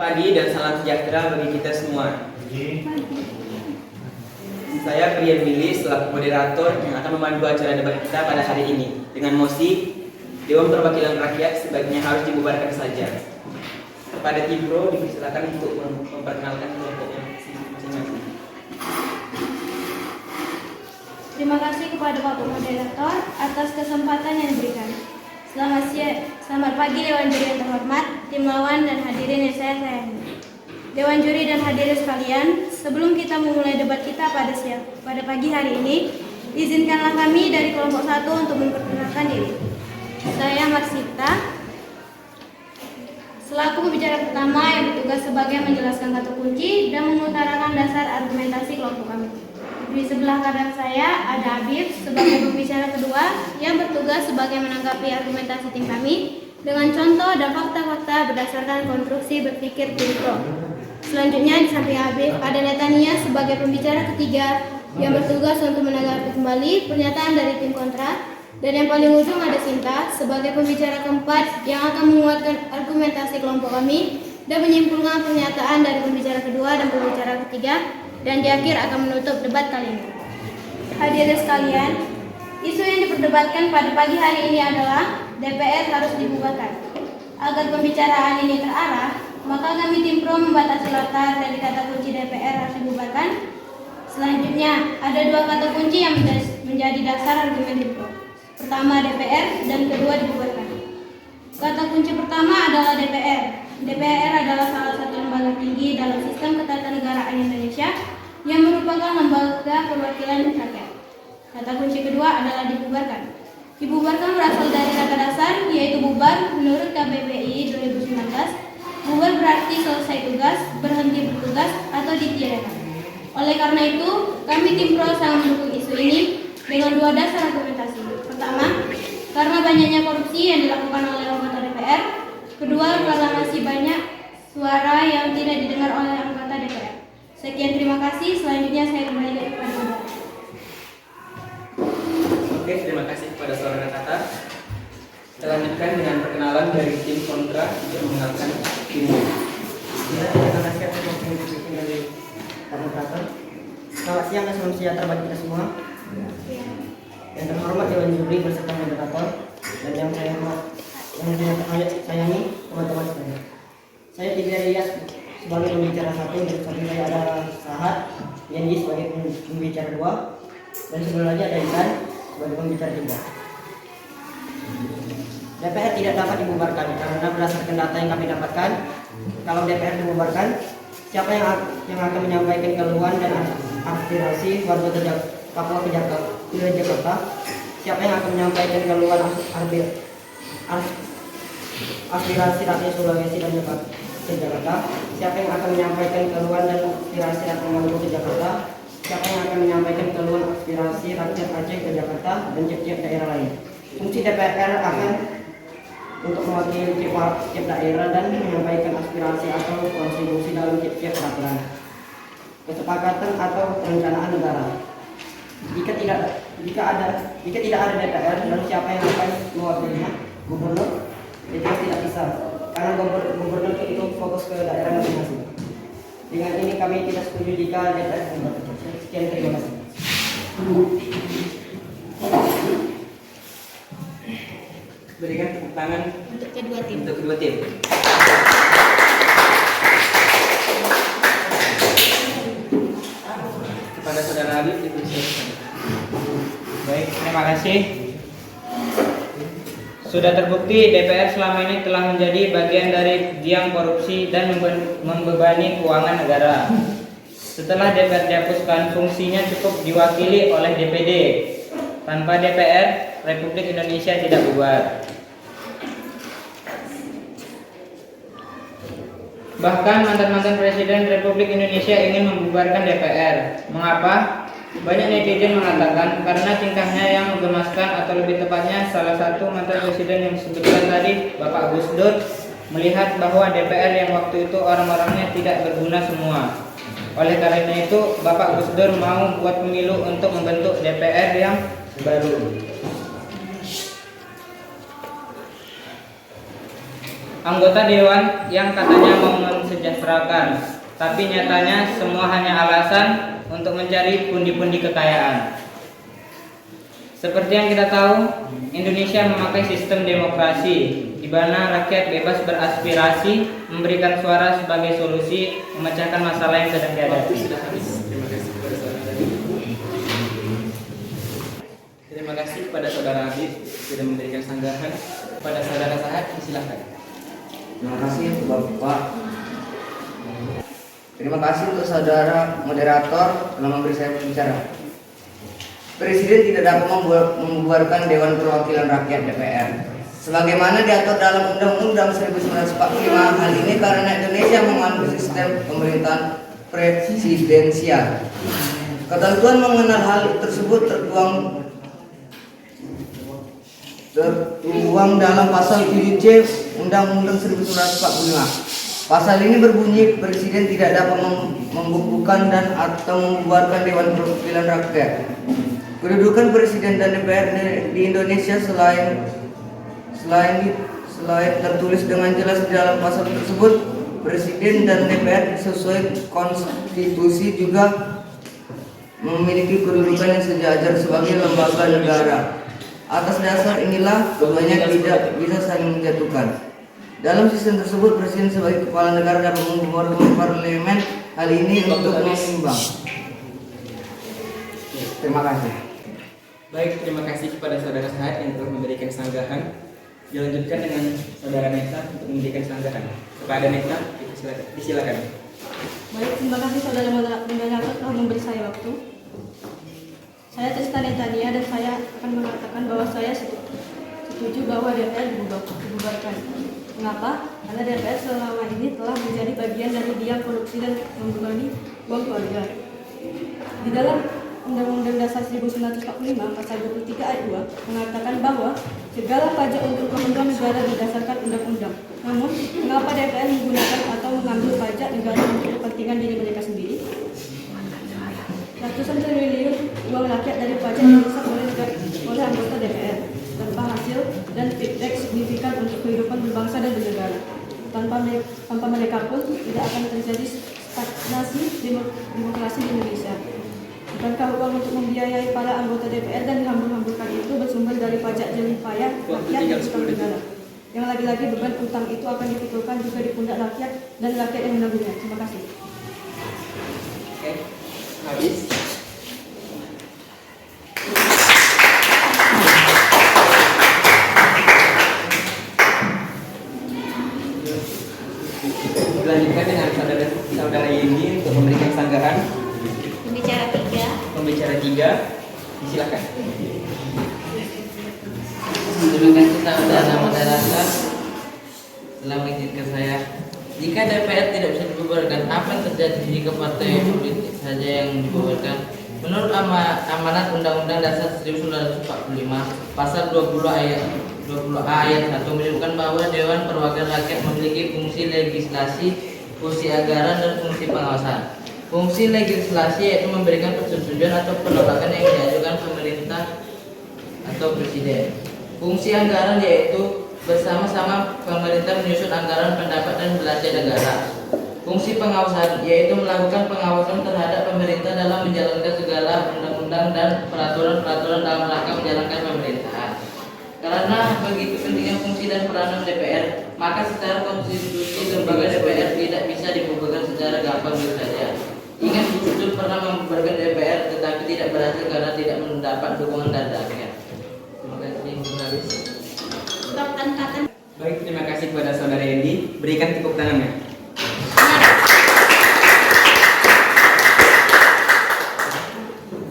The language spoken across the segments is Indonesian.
pagi dan salam sejahtera bagi kita semua. Saya Brian Willy selaku moderator yang akan memandu acara debat kita pada hari ini dengan mosi Dewan Perwakilan Rakyat sebaiknya harus dibubarkan saja. Kepada tim pro dipersilakan untuk memperkenalkan kelompoknya masing-masing. Terima kasih kepada Bapak Moderator atas kesempatan yang diberikan. Selamat pagi Dewan Juri yang terhormat, tim lawan dan hadirin yang saya sayangi. Dewan Juri dan hadirin sekalian, sebelum kita memulai debat kita pada pagi hari ini, izinkanlah kami dari kelompok 1 untuk memperkenalkan diri. Saya Marsita, selaku pembicara pertama yang bertugas sebagai menjelaskan kata kunci dan mengutarakan dasar argumentasi kelompok kami. Di sebelah kanan saya ada Habib sebagai pembicara kedua yang bertugas sebagai menanggapi argumentasi tim kami dengan contoh dan fakta-fakta berdasarkan konstruksi berpikir tim pro. Selanjutnya di samping Habib ada Netania sebagai pembicara ketiga yang bertugas untuk menanggapi kembali pernyataan dari tim kontra, dan yang paling ujung ada Sinta sebagai pembicara keempat yang akan menguatkan argumentasi kelompok kami dan menyimpulkan pernyataan dari pembicara kedua dan pembicara ketiga, dan di akhir akan menutup debat kali ini. Hadirin sekalian, isu yang diperdebatkan pada pagi hari ini adalah DPR harus dibubarkan. Agar pembicaraan ini terarah, maka kami tim pro membatasi latar dari kata kunci DPR harus dibubarkan. Selanjutnya, ada 2 kata kunci yang menjadi dasar argumen tim pro. Pertama DPR dan kedua dibubarkan. Kata kunci pertama adalah DPR. DPR adalah salah satu lembaga tinggi dalam sistem ketatanegaraan Indonesia yang merupakan lembaga perwakilan rakyat. Kata kunci kedua adalah dibubarkan. Dibubarkan berasal dari kata dasar yaitu bubar menurut KBBI 2019. Bubar berarti selesai tugas, berhenti bertugas, atau ditiadakan. Oleh karena itu, kami tim pro sangat mendukung isu ini dengan 2 dasar argumentasi. Pertama, karena banyaknya korupsi yang dilakukan oleh anggota DPR. Kedua, karena masih banyak suara yang tidak didengar oleh anggota DPR. Sekian, terima kasih. Selanjutnya saya kembali kepada Bapak. Oke, terima kasih kepada saudara Kata. Kita lanjutkan dengan perkenalan dari tim kontra untuk mengenalkan timnya. Terima kasih atas waktu yang diberikan dari moderator. Selamat siang dan salam sejahtera bagi kita semua. Yang terhormat Dewan Juri beserta moderator dan yang saya sayangi teman-teman sekalian. Saya Tigre Rias sebagai pembicara 1, dan samping saya ada Sahat Yendi sebagai pembicara 2, dan sebelum lagi ada Isan sebagai pembicara 3. DPR tidak dapat dibubarkan karena berdasarkan data yang kami dapatkan, kalau DPR dibubarkan, siapa yang akan menyampaikan keluhan dan aspirasi warga Papua ke Jakarta? Siapa yang akan menyampaikan keluhan aspirasi rakyat Sulawesi dan Jakarta? Siapa yang akan menyampaikan keluhan dan aspirasi rakyat Maluku ke Jakarta? Siapa yang akan menyampaikan keluhan aspirasi rakyat Aceh ke Jakarta dan tiap-tiap daerah lain? Fungsi DPR akan untuk mewakili tiap daerah dan menyampaikan aspirasi atau kontribusi dalam tiap peraturan, kesepakatan atau perencanaan negara. Jika tidak ada DPR, lalu siapa yang akan mewakilinya? Gubernur? Itu tidak bisa, karena gubernur itu fokus ke daerah masing-masing. Dengan ini kami tidak setuju jika DPR dibubarkan. Sekian, terima kasih. Berikan tepuk tangan Untuk kedua tim. untuk kedua tim. Kepada saudara Habib dipersilakan. Baik, terima kasih. Sudah terbukti DPR selama ini telah menjadi bagian dari biang korupsi dan membebani keuangan negara. Setelah DPR dihapuskan, fungsinya cukup diwakili oleh DPD. Tanpa DPR, Republik Indonesia tidak bubar. Bahkan mantan-mantan Presiden Republik Indonesia ingin membubarkan DPR. Mengapa? Banyak netizen mengatakan karena tingkahnya yang menggemaskan, atau lebih tepatnya salah satu mantan presiden yang disebutkan tadi, Bapak Gus Dur, melihat bahwa DPR yang waktu itu orang-orangnya tidak berguna semua. Oleh karena itu, Bapak Gus Dur mau buat pemilu untuk membentuk DPR yang baru. anggota dewan yang katanya mau mensejahterakan, tapi nyatanya semua hanya alasan untuk mencari pundi-pundi kekayaan. Seperti yang kita tahu, Indonesia memakai sistem demokrasi di mana rakyat bebas beraspirasi, memberikan suara sebagai solusi memecahkan masalah yang sedang dihadapi. Sudah habis. Terima kasih kepada saudara. Terima kasih kepada saudara Habib sudah memberikan sanggahan. Kepada saudara Sahat, silakan. Terima kasih untuk Bapak. Terima kasih untuk saudara moderator telah memberi saya berbicara. Presiden tidak dapat membubarkan Dewan Perwakilan Rakyat DPR sebagaimana diatur dalam Undang-Undang 1945. Hal ini karena Indonesia menganut sistem pemerintahan presidensial. Ketentuan mengenal hal tersebut tertuang dalam pasal 7C Undang-Undang 1945. Pasal ini berbunyi Presiden tidak dapat membubarkan dan atau membubarkan Dewan Perwakilan Rakyat. Kedudukan Presiden dan DPR di Indonesia selain tertulis dengan jelas di dalam pasal tersebut, Presiden dan DPR sesuai konstitusi juga memiliki kedudukan yang sejajar sebagai lembaga negara. Atas dasar inilah keduanya tidak bisa saling menjatuhkan. Dalam sistem tersebut, Presiden sebagai kepala negara dapat membubarkan parlemen. Hal ini untuk menimbang. Terima kasih. Baik, terima kasih kepada saudara Sahat yang telah memberikan sanggahan. Dilanjutkan dengan saudara Neta untuk memberikan sanggahan. Kepada Neta, disilakan. Baik, terima kasih saudara moderator telah memberi saya waktu. Saya Tristan Netania dan saya akan mengatakan bahwa saya setuju bahwa DPR dibubarkan. Mengapa? Karena DPR selama ini telah menjadi bagian dari biang korupsi dan membebani uang keluarga. Di dalam Undang-Undang Dasar 1945 Pasal 23 ayat 2 mengatakan bahwa segala pajak untuk kepentingan negara berdasarkan undang-undang. Namun, mengapa DPR menggunakan atau mengambil pajak negara untuk kepentingan diri mereka sendiri? Ratusan triliun uang rakyat dari pajak yang dihisap oleh anggota DPR tanpa hasil dan feedback signifikan untuk kehidupan berbangsa dan bernegara. Tanpa mereka pun tidak akan terjadi stagnasi demokrasi di Indonesia. Bukankah uang untuk membiayai para anggota DPR dan dihambur-hamburkan itu bersumber dari pajak jerih payah rakyat dan utang negara? Yang lagi-lagi beban utang itu akan dipikulkan juga di pundak rakyat dan rakyat yang menanggungnya. Terima kasih. Oke, habis. Dilanjutkan dengan saudara Yeni untuk memberikan sanggahan. Pembicara 3, disilakan. Terima kasih saudara moderator telah mengizinkan saya. Jika DPR tidak bisa dibubarkan, apa yang terjadi jika partai politik saja yang dibubarkan? Menurut amanat Undang-Undang Dasar 1945 Pasal 20A ayat 1 menyebutkan bahwa Dewan Perwakilan Rakyat memiliki fungsi legislasi, fungsi anggaran, dan fungsi pengawasan. Fungsi legislasi yaitu memberikan persetujuan atau penolakan yang diajukan pemerintah atau presiden. Fungsi anggaran yaitu bersama-sama pemerintah menyusun anggaran pendapatan belanja negara. Fungsi pengawasan yaitu melakukan pengawasan terhadap pemerintah dalam menjalankan segala undang-undang dan peraturan-peraturan dalam rangka menjalankan pemerintahan. Karena begitu pentingnya fungsi dan peranan DPR, maka secara konstitusi lembaga DPR tidak bisa dibubarkan secara gampang saja. Ingat, Gus Dur pernah membubarkan DPR tetapi tidak berhasil karena tidak mendapat dukungan dari rakyat. Terima kasih. Habis. Baik, terima kasih kepada saudara Yendi. Berikan tepuk tangannya.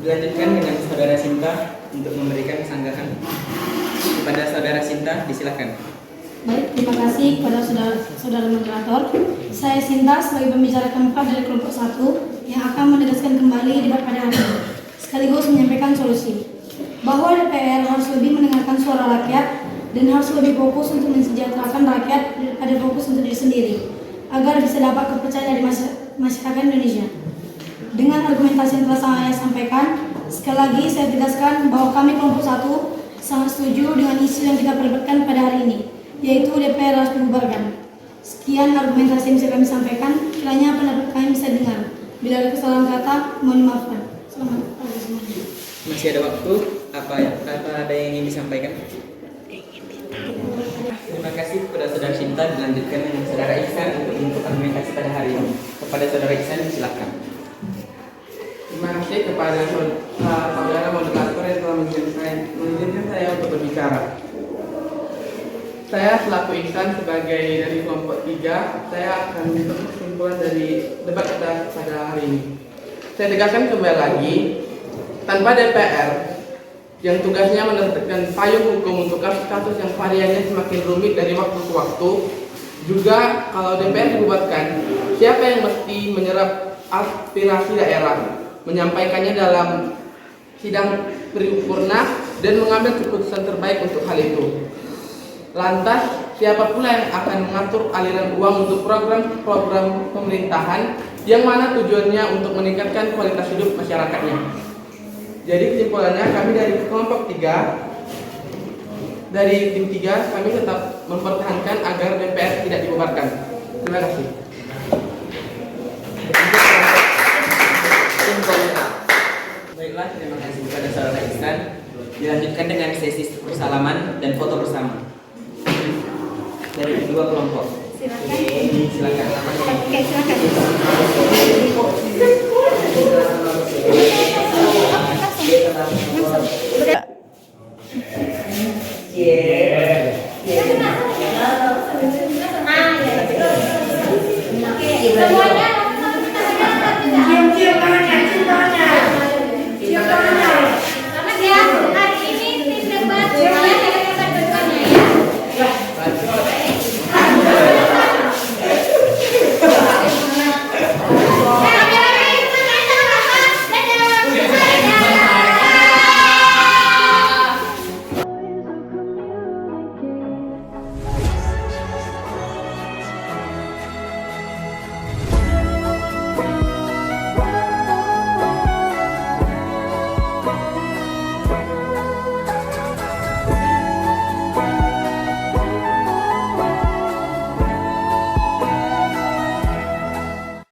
Dilanjutkan dengan saudara Sinta untuk memberikan sanggahan. Kepada saudara Sinta, disilakan. Baik, terima kasih kepada saudara moderator. Saya Sinta sebagai pembicara keempat dari kelompok 1 yang akan menegaskan kembali debat pada hari ini, sekaligus menyampaikan solusi bahwa DPR harus lebih mendengarkan suara rakyat dan harus lebih fokus untuk mensejahterakan rakyat daripada fokus untuk diri sendiri agar bisa dapat kepercayaan dari masyarakat Indonesia. Dengan argumentasi yang telah saya sampaikan, sekali lagi saya tegaskan bahwa kami kelompok 1 sangat setuju dengan isu yang kita perdebatkan pada hari ini, yaitu DPR harus dibubarkan. Sekian argumentasi yang bisa kami sampaikan. Kiranya pendapat kami bisa dengar. Bila ada kesalahan kata, mohon dimaafkan. Selamat pagi semuanya. Masih ada waktu. Apa ada yang ingin disampaikan? Terima kasih kepada saudara Sinta. Dilanjutkan dengan saudara Ihsan untuk argumentasi pada hari ini. Kepada saudara Ihsan, silakan. Terima kasih kepada saudara moderator yang telah mengizinkan saya untuk berbicara. Saya selaku Ihsan sebagai dari kelompok 3, saya akan memberikan kesimpulan dari debat kita pada hari ini. Saya tegaskan kembali lagi, tanpa DPR yang tugasnya menerbitkan payung hukum untuk kasus-kasus yang variannya semakin rumit dari waktu ke waktu, juga kalau DPR dibubarkan, siapa yang mesti menyerap aspirasi daerah, menyampaikannya dalam sidang paripurna dan mengambil keputusan terbaik untuk hal itu. Lantas, siapa pula yang akan mengatur aliran uang untuk program-program pemerintahan yang mana tujuannya untuk meningkatkan kualitas hidup masyarakatnya. Jadi kesimpulannya, kami dari kelompok 3, dari tim 3, kami tetap mempertahankan agar DPR tidak dibubarkan. Terima kasih. Baiklah, terima kasih kepada saudara Ihsan. Dilanjutkan dengan sesi bersalaman dan foto bersama dari kedua kelompok. Silakan. Silakan. Oke, silakan.